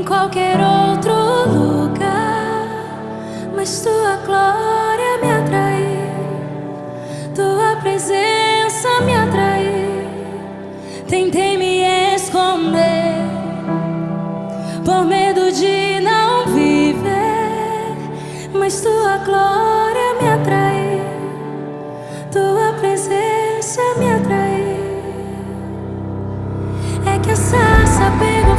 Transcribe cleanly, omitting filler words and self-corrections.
em qualquer outro lugar, mas tua glória me atraiu, tua presença me atraiu. Tentei me esconder por medo de não viver, mas tua glória me atraiu, tua presença me atraiu. É que a sarça pegou